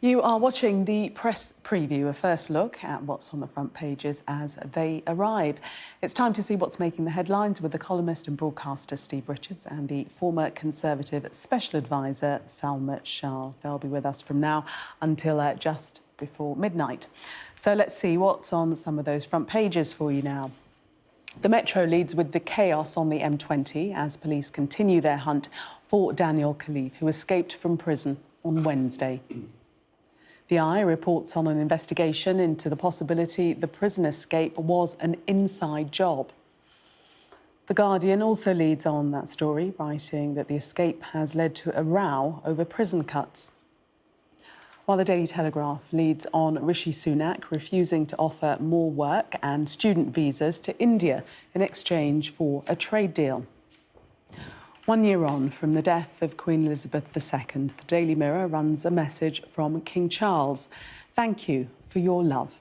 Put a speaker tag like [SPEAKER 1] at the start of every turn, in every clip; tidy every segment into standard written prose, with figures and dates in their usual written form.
[SPEAKER 1] You are watching the press preview, a first look at what's on the front pages as they arrive. It's time to see what's making the headlines with the columnist and broadcaster Steve Richards and the former Conservative Special Advisor Salma Shah. They'll be with us from now until just before midnight. So let's see what's on some of those front pages for you now. The Metro leads with the chaos on the M20 as police continue their hunt for Daniel Khalif, who escaped from prison on Wednesday. The Eye reports on an investigation into the possibility the prison escape was an inside job. The Guardian also leads on that story, writing that the escape has led to a row over prison cuts. While the Daily Telegraph leads on Rishi Sunak refusing to offer more work and student visas to India in exchange for a trade deal. 1 year on from the death of Queen Elizabeth II, the Daily Mirror runs a message from King Charles. Thank you for your love.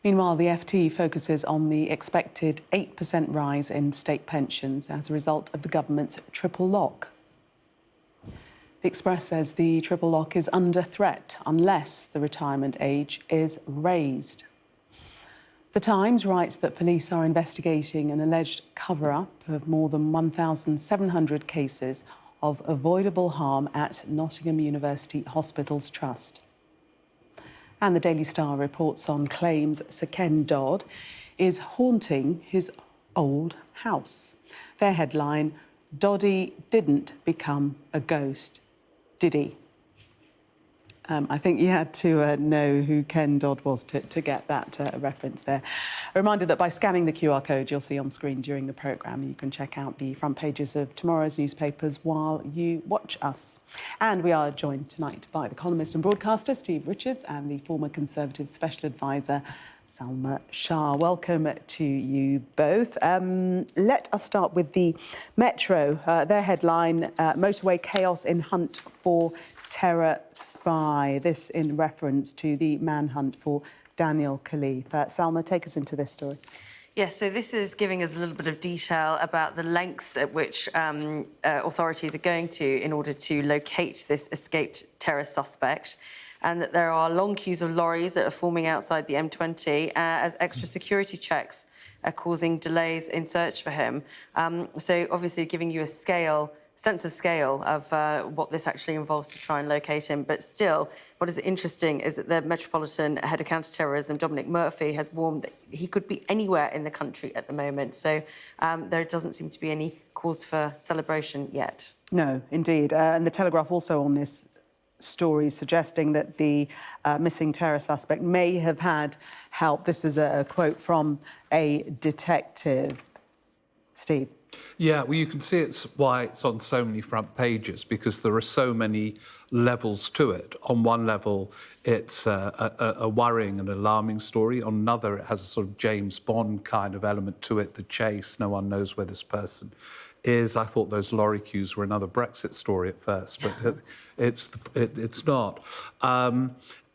[SPEAKER 1] Meanwhile, the FT focuses on the expected 8% rise in state pensions as a result of the government's triple lock. The Express says the triple lock is under threat unless the retirement age is raised. The Times writes that police are investigating an alleged cover-up of more than 1,700 cases of avoidable harm at Nottingham University Hospitals Trust. And the Daily Star reports on claims Sir Ken Dodd is haunting his old house. Their headline, Doddy didn't become a ghost, did he? I think you had to know who Ken Dodd was to get that reference there. A reminder that by scanning the QR code you'll see on screen during the programme, you can check out the front pages of tomorrow's newspapers while you watch us. And we are joined tonight by the columnist and broadcaster Steve Richards and the former Conservative Special Advisor Salma Shah. Welcome to you both. Let us start with the Metro. Their headline, motorway chaos in hunt for terror spy. This in reference to the manhunt for Daniel Khalif. Salma, take us into this story.
[SPEAKER 2] Yes, so this is giving us a little bit of detail about the lengths at which authorities are going to in order to locate this escaped terror suspect, and that there are long queues of lorries that are forming outside the M20 as extra security checks are causing delays in search for him. So obviously giving you a sense of scale of what this actually involves to try and locate him. But still, what is interesting is that the Metropolitan Head of Counter-Terrorism, Dominic Murphy, has warned that he could be anywhere in the country at the moment. So there doesn't seem to be any cause for celebration yet.
[SPEAKER 1] No, indeed. And the Telegraph also on this story suggesting that the missing terror suspect may have had help. This is a quote from a detective. Steve.
[SPEAKER 3] Yeah, well, you can see why it's on so many front pages, because there are so many levels to it. On one level, it's a worrying and alarming story. On another, it has a sort of James Bond kind of element to it, the chase. No one knows where this person is. I thought those lorry queues were another Brexit story at first, but it's not.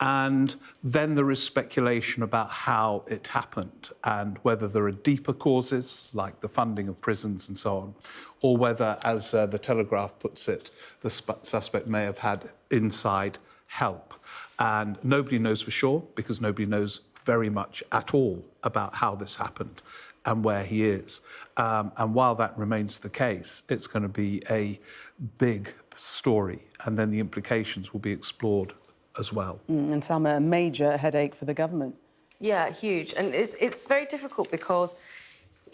[SPEAKER 3] And then there is speculation about how it happened and whether there are deeper causes, like the funding of prisons and so on, or whether, as the Telegraph puts it, the suspect may have had inside help. And nobody knows for sure, because nobody knows very much at all about how this happened and where he is. And while that remains the case, it's going to be a big story, and then the implications will be explored as well.
[SPEAKER 1] And Salma, a major headache for the government.
[SPEAKER 2] Yeah, huge. And it's very difficult because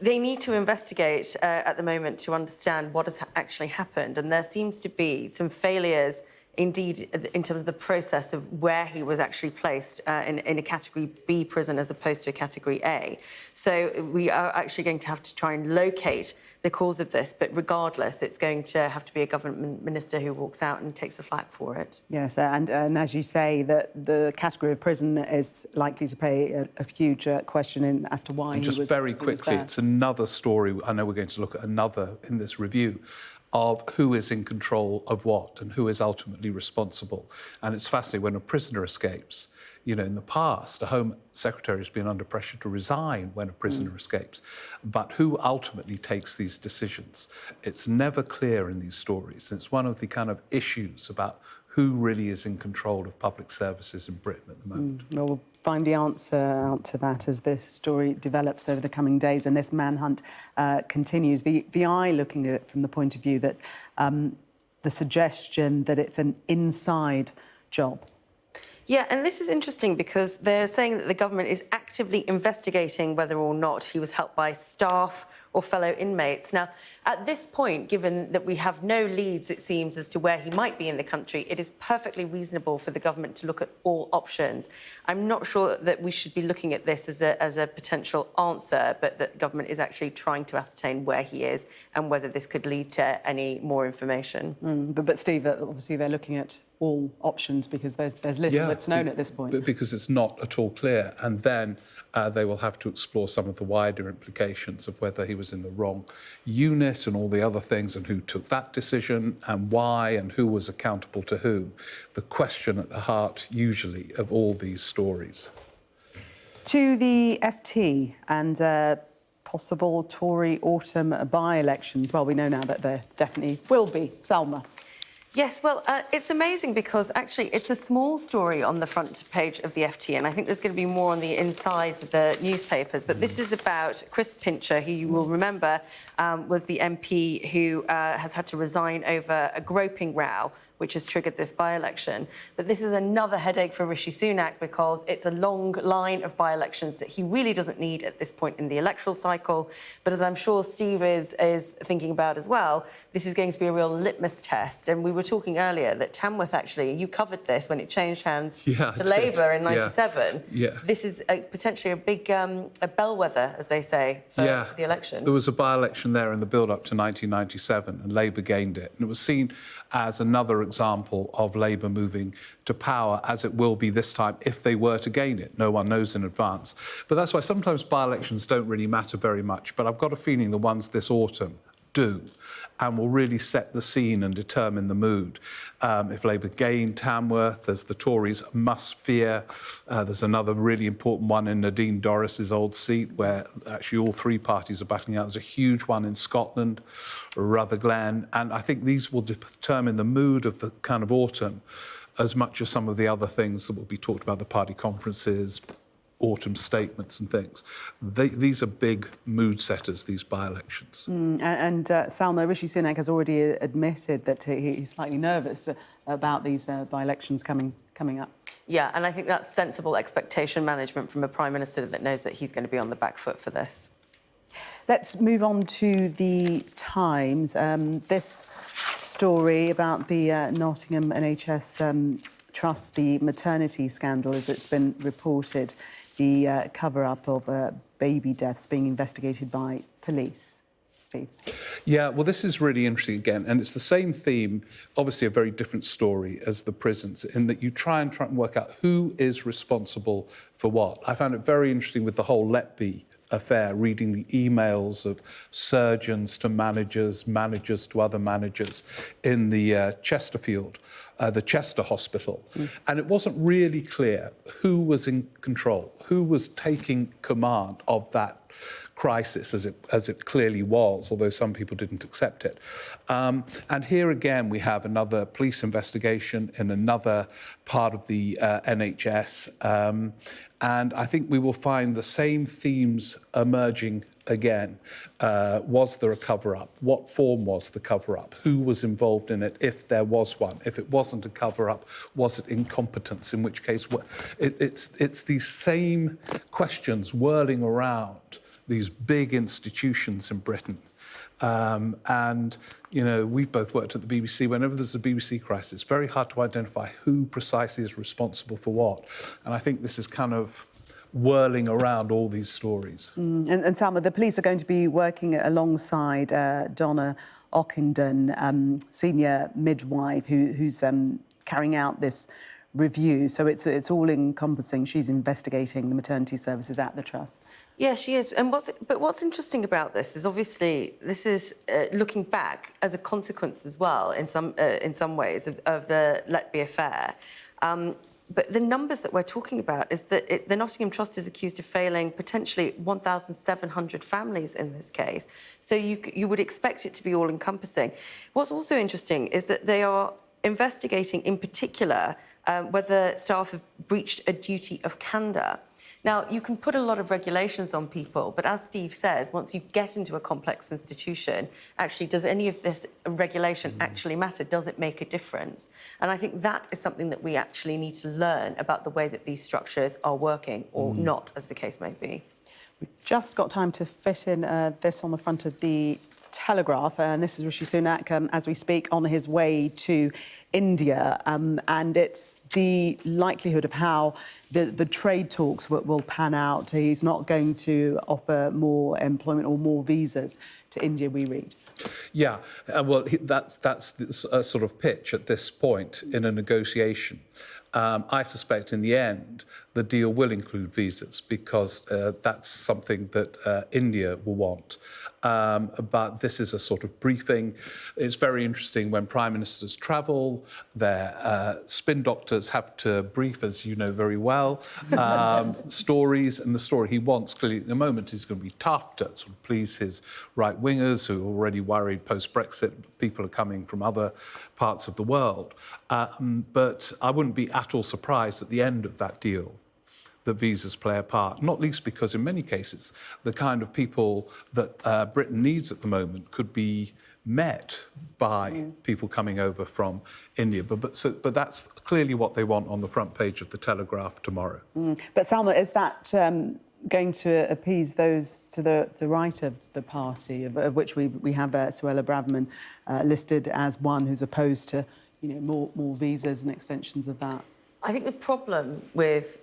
[SPEAKER 2] they need to investigate at the moment to understand what has actually happened. And there seems to be some failures, indeed, in terms of the process of where he was actually placed in a Category B prison as opposed to a Category A. So we are actually going to have to try and locate the cause of this, but regardless, it's going to have to be a government minister who walks out and takes the flak for it.
[SPEAKER 1] Yes, and as you say, that the category of prison is likely to pay a huge question in as to why
[SPEAKER 3] and
[SPEAKER 1] he was
[SPEAKER 3] just very quickly, it's another story. I know we're going to look at another in this review, of who is in control of what and who is ultimately responsible. And it's fascinating when a prisoner escapes. You know, in the past, a Home Secretary has been under pressure to resign when a prisoner escapes. But who ultimately takes these decisions? It's never clear in these stories. It's one of the kind of issues about who really is in control of public services in Britain at the moment.
[SPEAKER 1] Well, we'll find the answer out to that as this story develops over the coming days and this manhunt continues. The Eye looking at it from the point of view that the suggestion that it's an inside job.
[SPEAKER 2] Yeah, and this is interesting because they're saying that the government is actively investigating whether or not he was helped by staff or fellow inmates. Now, at this point, given that we have no leads, it seems, as to where he might be in the country, it is perfectly reasonable for the government to look at all options. I'm not sure that we should be looking at this as a potential answer, but that the government is actually trying to ascertain where he is and whether this could lead to any more information.
[SPEAKER 1] But Steve, obviously they're looking at all options because there's little that's known at this point.
[SPEAKER 3] But because it's not at all clear. And then they will have to explore some of the wider implications of whether he was in the wrong unit and all the other things and who took that decision and why and who was accountable to whom. The question at the heart, usually, of all these stories.
[SPEAKER 1] To the FT and possible Tory autumn by-elections. Well, we know now that there definitely will be. Salma.
[SPEAKER 2] Yes, well, it's amazing because actually it's a small story on the front page of the FT, and I think there's going to be more on the insides of the newspapers. But this is about Chris Pincher, who you will remember was the MP who has had to resign over a groping row, which has triggered this by-election. But this is another headache for Rishi Sunak because it's a long line of by-elections that he really doesn't need at this point in the electoral cycle. But as I'm sure Steve is thinking about as well, this is going to be a real litmus test. And we were talking earlier that Tamworth, actually, you covered this when it changed hands to Labour in '97.
[SPEAKER 3] Yeah.
[SPEAKER 2] This is potentially a big a bellwether, as they say, for the election.
[SPEAKER 3] There was a by-election there in the build-up to 1997 and Labour gained it. And it was seen as another example of Labour moving to power, as it will be this time if they were to gain it. No one knows in advance. But that's why sometimes by-elections don't really matter very much. But I've got a feeling the ones this autumn do and will really set the scene and determine the mood. If Labour gain Tamworth, there's the Tories must fear. There's another really important one in Nadine Dorris's old seat where actually all three parties are battling out. There's a huge one in Scotland, Rutherglen, and I think these will determine the mood of the kind of autumn as much as some of the other things that will be talked about, the party conferences, autumn statements and things. These are big mood setters, these by-elections.
[SPEAKER 1] And Salma, Rishi Sunak has already admitted that he's slightly nervous about these by-elections coming up.
[SPEAKER 2] Yeah, and I think that's sensible expectation management from a Prime Minister that knows that he's going to be on the back foot for this.
[SPEAKER 1] Let's move on to the Times. This story about the Nottingham NHS Trust, the maternity scandal, as it's been reported, the cover-up of baby deaths being investigated by police. Steve.
[SPEAKER 3] Yeah, well, this is really interesting again, and it's the same theme, obviously a very different story as the prisons, in that you try and work out who is responsible for what. I found it very interesting with the whole Letby affair, reading the emails of surgeons to managers, managers to other managers in the Chesterfield, the Chester Hospital. And it wasn't really clear who was in control, who was taking command of that crisis, as it clearly was, although some people didn't accept it. And here again, we have another police investigation in another part of the NHS. And I think we will find the same themes emerging again. Was there a cover-up? What form was the cover-up? Who was involved in it, if there was one? If it wasn't a cover-up, was it incompetence? In which case, it's these same questions whirling around these big institutions in Britain. And, you know, we've both worked at the BBC. Whenever there's a BBC crisis, it's very hard to identify who precisely is responsible for what. And I think this is kind of whirling around all these stories.
[SPEAKER 1] And Salma, the police are going to be working alongside Donna Ockenden, senior midwife, who's carrying out this review. So it's all-encompassing. She's investigating the maternity services at the Trust.
[SPEAKER 2] Yeah, she is. And what's interesting about this is obviously this is looking back as a consequence as well in some ways of the Letby affair. But the numbers that we're talking about is that the Nottingham Trust is accused of failing potentially 1,700 families in this case. So you would expect it to be all-encompassing. What's also interesting is that they are investigating in particular whether staff have breached a duty of candour. Now, you can put a lot of regulations on people, but as Steve says, once you get into a complex institution, actually, does any of this regulation actually matter? Does it make a difference? And I think that is something that we actually need to learn about the way that these structures are working, or not, as the case may be.
[SPEAKER 1] We've just got time to fit in this on the front of the Telegraph, and this is Rishi Sunak as we speak on his way to India, and it's the likelihood of how the trade talks will pan out. He's not going to offer more employment or more visas to India, we read.
[SPEAKER 3] Yeah, well, that's a sort of pitch at this point in a negotiation. I suspect in the end the deal will include visas because that's something that India will want. But this is a sort of briefing. It's very interesting when prime ministers travel, their spin doctors have to brief, as you know very well, stories. And the story he wants clearly at the moment is going to be tough to sort of please his right-wingers who are already worried post-Brexit. People are coming from other parts of the world. But I wouldn't be at all surprised at the end of that deal that visas play a part, not least because in many cases the kind of people that Britain needs at the moment could be met by people coming over from India. But that's clearly what they want on the front page of the Telegraph tomorrow.
[SPEAKER 1] But Salma, is that going to appease those to the right of the party, of which we have Suella Braverman listed as one who's opposed to, more visas and extensions of that?
[SPEAKER 2] I think the problem with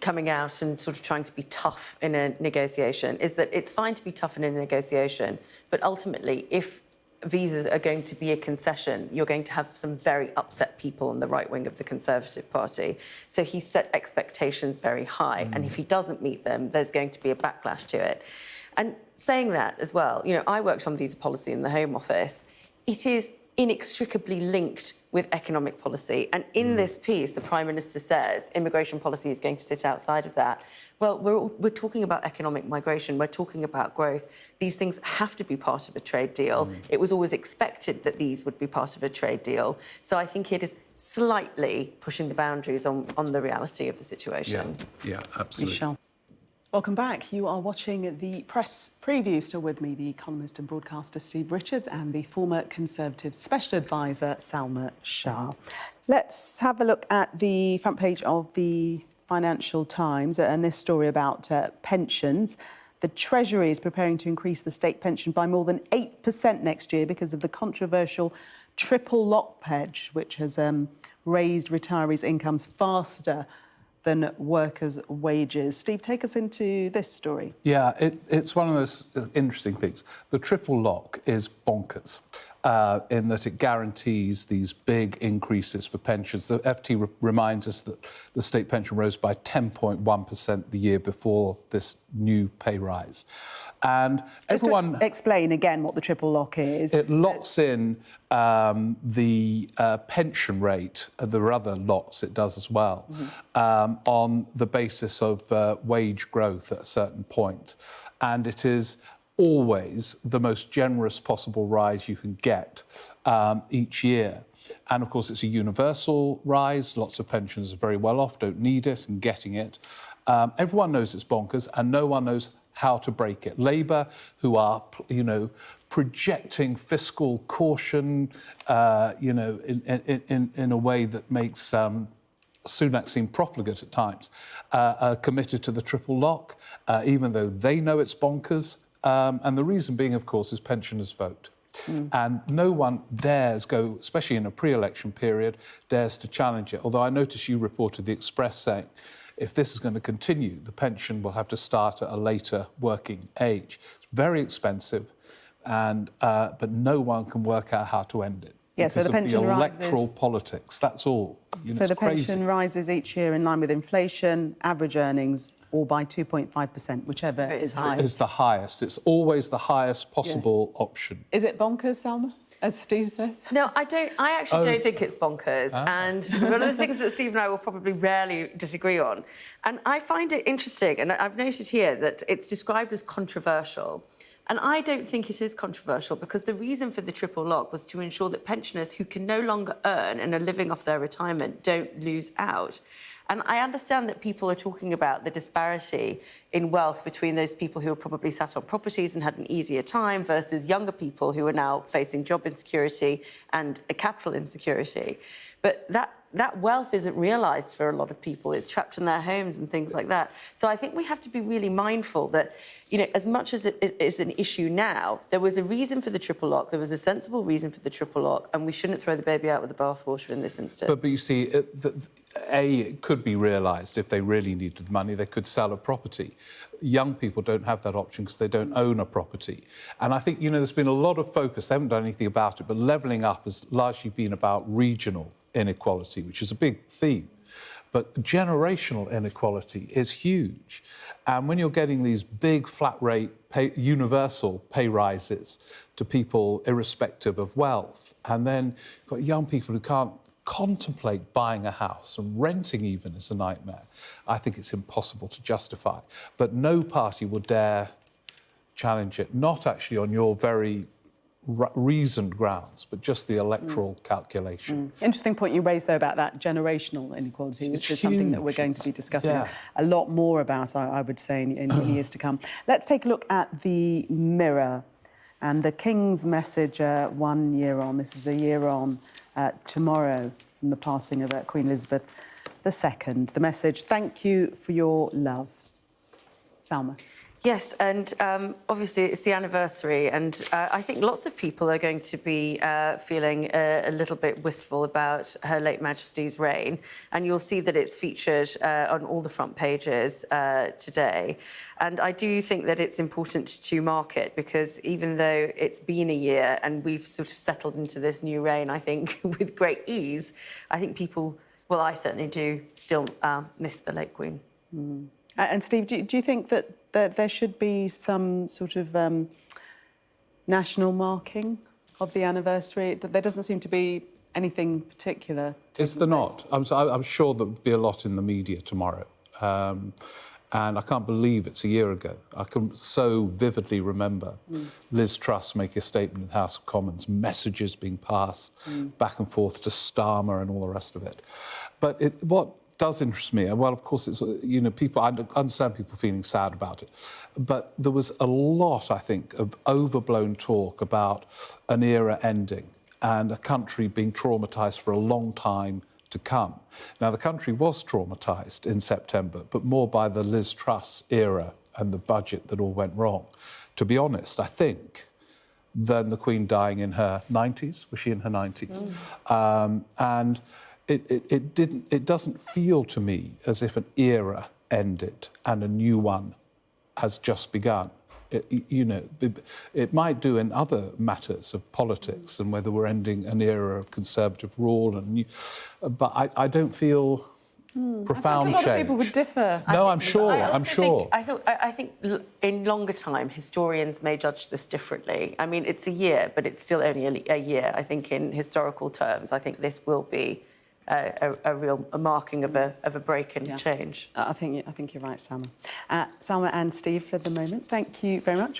[SPEAKER 2] coming out and sort of trying to be tough in a negotiation is that it's fine to be tough in a negotiation, but ultimately, if visas are going to be a concession, you're going to have some very upset people on the right wing of the Conservative Party. So he set expectations very high, and if he doesn't meet them, there's going to be a backlash to it. And saying that as well, I worked on visa policy in the Home Office. It is inextricably linked with economic policy. And in this piece, the Prime Minister says immigration policy is going to sit outside of that. Well, we're talking about economic migration. We're talking about growth. These things have to be part of a trade deal. It was always expected that these would be part of a trade deal. So I think it is slightly pushing the boundaries on the reality of the situation.
[SPEAKER 3] Yeah, absolutely.
[SPEAKER 1] Michelle. Welcome back. You are watching the press preview. Still with me, the economist and broadcaster Steve Richards and the former Conservative Special Advisor Salma Shah. Let's have a look at the front page of the Financial Times and this story about pensions. The Treasury is preparing to increase the state pension by more than 8% next year because of the controversial triple lock pledge, which has raised retirees' incomes faster than workers' wages. Steve, take us into this story.
[SPEAKER 3] Yeah, it's one of those interesting things. The triple lock is bonkers in that it guarantees these big increases for pensions. The FT reminds us that the state pension rose by 10.1% the year before this new pay rise. And
[SPEAKER 1] Just
[SPEAKER 3] everyone...
[SPEAKER 1] to explain again what the triple lock is.
[SPEAKER 3] It locks in the pension rate, there are other locks it does as well, on the basis of wage growth at a certain point. And it is always the most generous possible rise you can get each year. And, of course, it's a universal rise. Lots of pensioners are very well off, don't need it, and getting it. Everyone knows it's bonkers, and no one knows how to break it. Labour, who are, projecting fiscal caution, in a way that makes Sunak seem profligate at times, are committed to the triple lock, even though they know it's bonkers. And the reason being, of course, is pensioners vote. And no one dares go, especially in a pre-election period, dares to challenge it. Although I noticed you reported the Express saying, if this is going to continue, the pension will have to start at a later working age. It's very expensive, and but no one can work out how to end it.
[SPEAKER 1] Yeah, so the pension rises.
[SPEAKER 3] Electoral politics, that's all.
[SPEAKER 1] So the pension rises each year in line with inflation, average earnings, or by 2.5%, whichever is higher.
[SPEAKER 3] Is the highest. It's always the highest possible option.
[SPEAKER 1] Is it bonkers, Salma, as Steve says?
[SPEAKER 2] No, I don't. I actually don't think it's bonkers. And one of the things that Steve and I will probably rarely disagree on. And I find it interesting, and I've noted here that it's described as controversial. And I don't think it is controversial because the reason for the triple lock was to ensure that pensioners who can no longer earn and are living off their retirement don't lose out. And I understand that people are talking about the disparity in wealth between those people who are probably sat on properties and had an easier time versus younger people who are now facing job insecurity and a capital insecurity. But that wealth isn't realised for a lot of people. It's trapped in their homes and things like that. So I think we have to be really mindful that, you know, as much as it is an issue now, there was a reason for the triple lock, there was a sensible reason for the triple lock, and we shouldn't throw the baby out with the bathwater in this instance.
[SPEAKER 3] But you see, it could be realised if they really needed the money, they could sell a property. Young people don't have that option because they don't own a property. And I think, you know, there's been a lot of focus, they haven't done anything about it, but levelling up has largely been about regional inequality, which is a big theme. But generational inequality is huge. And when you're getting these big flat rate, universal pay rises to people irrespective of wealth, and then you've got young people who can't contemplate buying a house, and renting even is a nightmare, I think it's impossible to justify. But no party will dare challenge it, not actually on your very reasoned grounds, but just the electoral calculation.
[SPEAKER 1] Interesting point you raised, though, about that generational inequality, which is something that we're going to be discussing a lot more about, I would say, in years to come. Let's take a look at the Mirror and the King's message 1 year on. This is a year on tomorrow from the passing of Queen Elizabeth II. The message, thank you for your love. Salma.
[SPEAKER 2] Yes, and obviously it's the anniversary, and I think lots of people are going to be feeling a little bit wistful about Her Late Majesty's reign, and you'll see that it's featured on all the front pages today. And I do think that it's important to mark it, because even though it's been a year and we've sort of settled into this new reign, I think, with great ease, I think people, well, I certainly do, still miss the late Queen.
[SPEAKER 1] Mm. And Steve, do you think that there should be some sort of national marking of the anniversary? There doesn't seem to be anything particular.
[SPEAKER 3] Is there not? I'm sure there'll be a lot in the media tomorrow. And I can't believe it's a year ago. I can so vividly remember Liz Truss making a statement in the House of Commons, messages being passed back and forth to Starmer and all the rest of it. But what does interest me, well, of course, it's, you know, people, I understand people feeling sad about it, but there was a lot, I think, of overblown talk about an era ending and a country being traumatised for a long time to come. Now, the country was traumatised in September, but more by the Liz Truss era and the budget that all went wrong. To be honest, I think, than the Queen dying in her 90s. Was she in her 90s? And it doesn't feel to me as if an era ended and a new one has just begun. It might do in other matters of politics and whether we're ending an era of Conservative rule, but I don't feel profound change.
[SPEAKER 1] A lot of people would differ.
[SPEAKER 3] No, I'm sure.
[SPEAKER 2] I think in longer time, historians may judge this differently. I mean, it's a year, but it's still only a year. I think in historical terms, I think this will be a real marking of a break and change.
[SPEAKER 1] I think you're right, Salma. Salma and Steve, for the moment, thank you very much.